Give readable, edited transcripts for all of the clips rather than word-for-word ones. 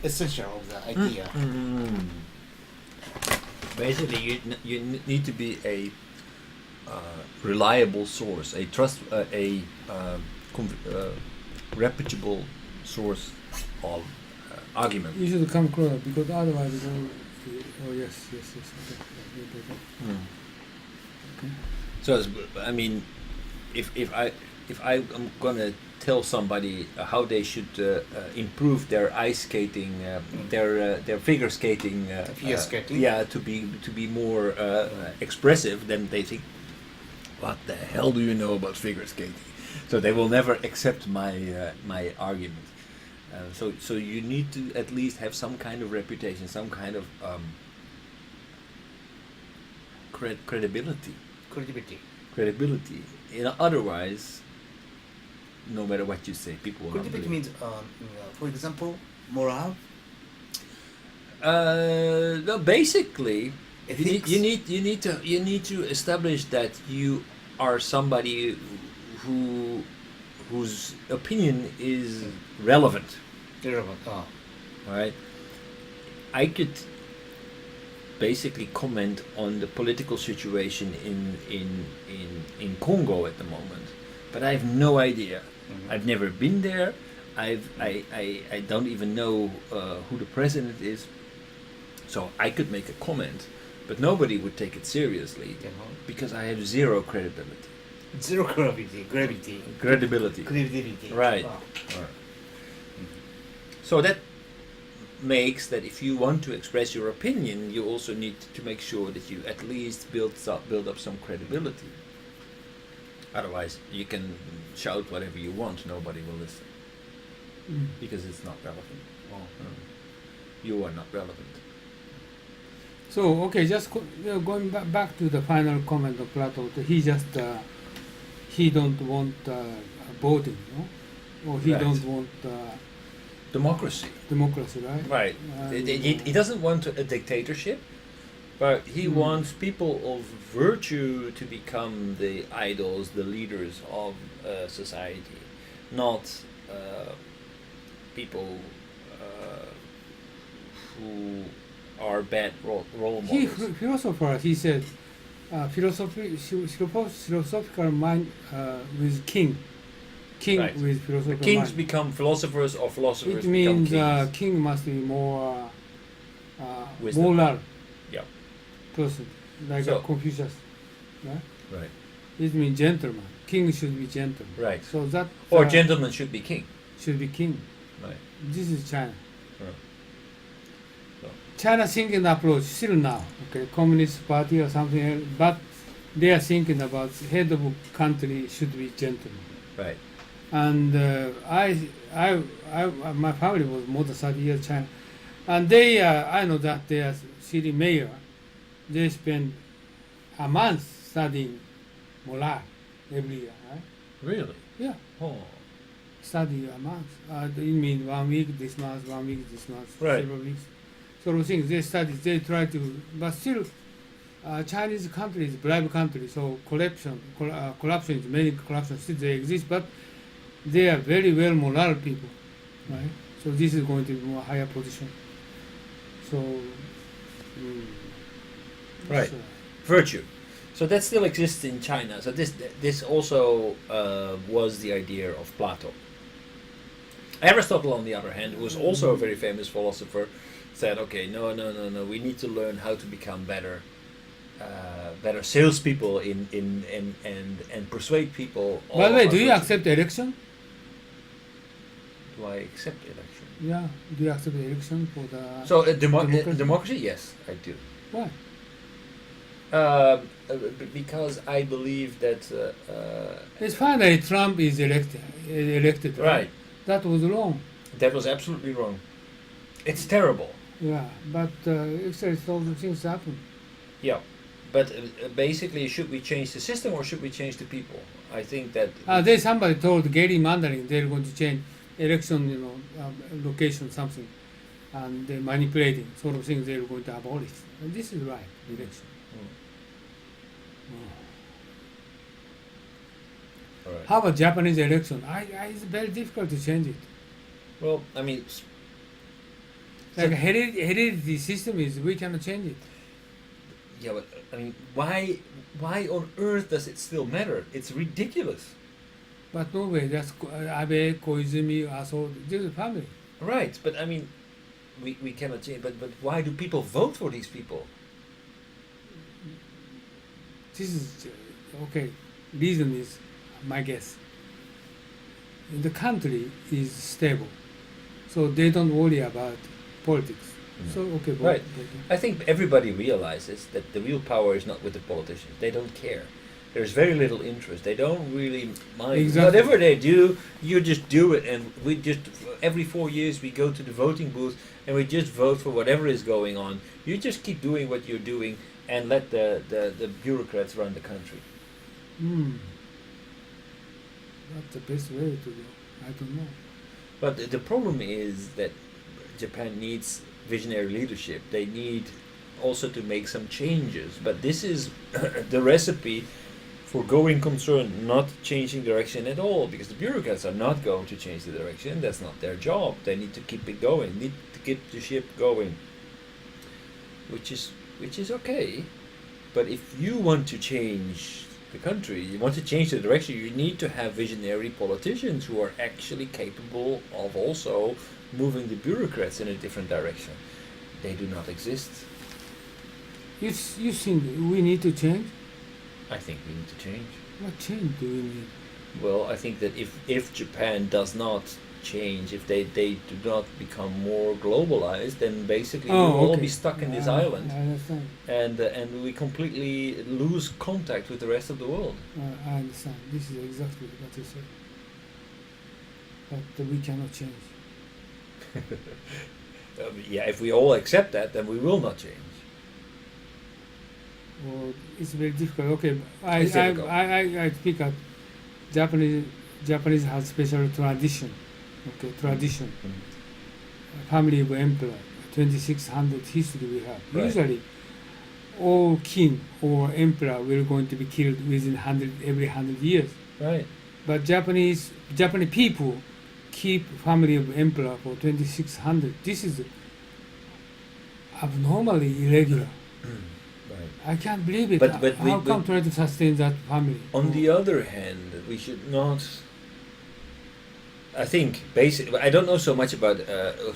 essential of the idea. Basically, you need to be a reliable source, a reputable source of argument. You should come closer because otherwise you will. Oh yes. Okay. Okay. So, I mean, if I am gonna tell somebody how they should improve their ice skating, their figure skating, to be more expressive, then they think, what the hell do you know about figure skating? So they will never accept my my argument. So you need to at least have some kind of reputation, some kind of credibility. Otherwise, no matter what you say, people will not believe. Credibility means, for example, morale. No, basically, Ethics. you need to establish that you are somebody whose opinion is relevant. Right? I could basically comment on the political situation in Congo at the moment, but I have no idea. I've never been there. I don't even know who the president is. So I could make a comment, but nobody would take it seriously because I have zero credibility. Zero credibility. Credibility. Right. Right. So that makes that if you want to express your opinion, you also need to make sure that you at least build up some credibility. Otherwise, you can shout whatever you want; nobody will listen because it's not relevant. You are not relevant. So okay, just going back to the final comment of Plato. He don't want voting, no? Or he Right. don't want Democracy. democracy, right? Right. He doesn't want a dictatorship, but he wants people of virtue to become the idols, the leaders of society, not people who are bad role models. Philosopher, he said, philosophical mind with king Right. with philosophical Kings mind. become philosophers, or philosophers It means become kings. king must be more Wisdom. moral Yeah. person, like So- Confucius, right? Right. It means gentleman. King should be gentleman. Right. So that Or gentlemen should be king. should be king. Right. This is China. Right. So- China thinking approach still now. Okay, Communist Party or something else, but they are thinking about head of country should be gentleman. Right. And my family was more than 30 years China, and they I know that their city mayor, they spend a month studying morale every year, right? Really? Yeah, Oh. study a month. It means 1 week this month, 1 week this month, Right. several weeks. Sort of things they study, they try to, but still, Chinese country is bribe country, so corruption is many corruption still they exist, but they are very well moral people, right? So this is going to be more higher position. So, Right. Virtue. So that still exists in China. So this also was the idea of Plato. Aristotle, on the other hand, who was also a very famous philosopher, said, "Okay, no. We need to learn how to become better salespeople and persuade people." By the way, of do you virtue. accept election? Do I accept election? Yeah. Do you accept election for the? So democracy? democracy, yes, I do. Why? Because I believe that It's finally Trump is elected. right. That was wrong. That was absolutely wrong. It's terrible. Yeah, but actually, all the things happen. Yeah, but basically, should we change the system or should we change the people? I think that There's somebody told Gary Mandarin they're going to change election, location something, and they're manipulating sort of things they're going to abolish. And this is right, election. all right. How about Japanese election? It's very difficult to change it. Well, I mean, Like heredity system is, we cannot change it. Yeah, but I mean, why on earth does it still matter? It's ridiculous. But no way, that's Abe, Koizumi, Aso, this is family. Right, but I mean, we cannot change. But why do people vote for these people? This is, okay, reason is, my guess. The country is stable, so they don't worry about politics. So, okay, Right. I think everybody realizes that the real power is not with the politicians. They don't care. There's very little interest. They don't really mind. Exactly. Whatever they do, you just do it. And we just, every 4 years, we go to the voting booth and we just vote for whatever is going on. You just keep doing what you're doing and let the bureaucrats run the country. That's the best way to go. I don't know. But the problem is that Japan needs visionary leadership. They need also to make some changes. But this is the recipe for going concern, not changing direction at all, because the bureaucrats are not going to change the direction. That's not their job. They need to keep it going, need to keep the ship going, which is okay. But if you want to change the country, you want to change the direction, you need to have visionary politicians who are actually capable of also moving the bureaucrats in a different direction. They do not exist. You think we need to change? I think we need to change. What change do we need? Well, I think that if Japan does not change, if they do not become more globalized, then basically we will all be stuck in this island, I understand. and we completely lose contact with the rest of the world. I understand. This is exactly what you said. But we cannot change. Yeah, if we all accept that, then we will not change. Well, it's very difficult. Okay, It's difficult. I speak at Japanese has special tradition. Okay, tradition. Family of emperor, 2600 history we have. Right. Usually, all king or emperor will going to be killed within every 100 years. Right. But Japanese people keep family of emperor for 2600. This is abnormally irregular. Right. I can't believe it. But How come try to sustain that family? On the other hand, we should not. I think basically, I don't know so much about.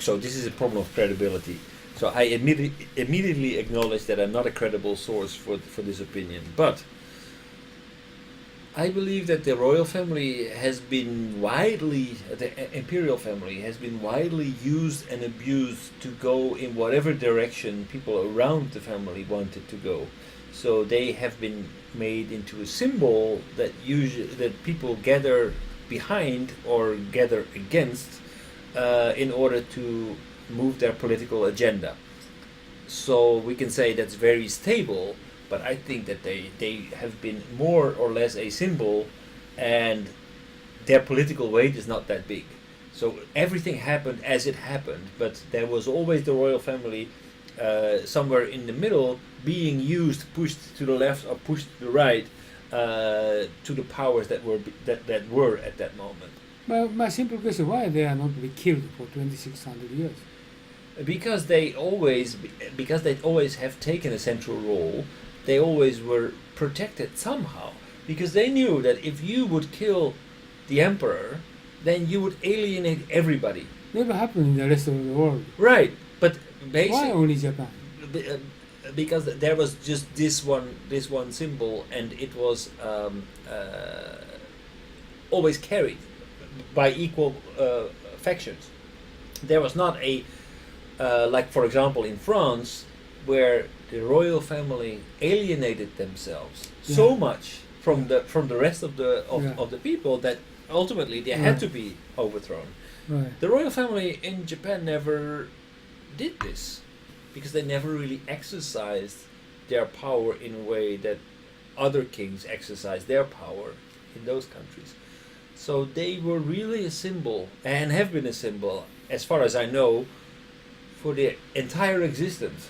So this is a problem of credibility. So I immediately acknowledge that I'm not a credible source for this opinion, but I believe that the royal family has been the imperial family has been widely used and abused to go in whatever direction people around the family wanted to go. So they have been made into a symbol that people gather behind or gather against in order to move their political agenda. So we can say that's very stable, but I think that they have been more or less a symbol, and their political weight is not that big. So everything happened as it happened, but there was always the royal family somewhere in the middle being used, pushed to the left or pushed to the right, to the powers that were at that moment. My simple question: why they are not be killed for 2600 years? Because they always have taken a central role. They always were protected somehow, because they knew that if you would kill the emperor, then you would alienate everybody. Never happened in the rest of the world. Right, but Why only Japan? Because there was just this one symbol, and it was always carried by equal factions. There was not a like, for example, in France, where the royal family alienated themselves so much from the rest of the people that ultimately they had to be overthrown. Right. The royal family in Japan never did this, because they never really exercised their power in a way that other kings exercised their power in those countries. So they were really a symbol, and have been a symbol, as far as I know, for the entire existence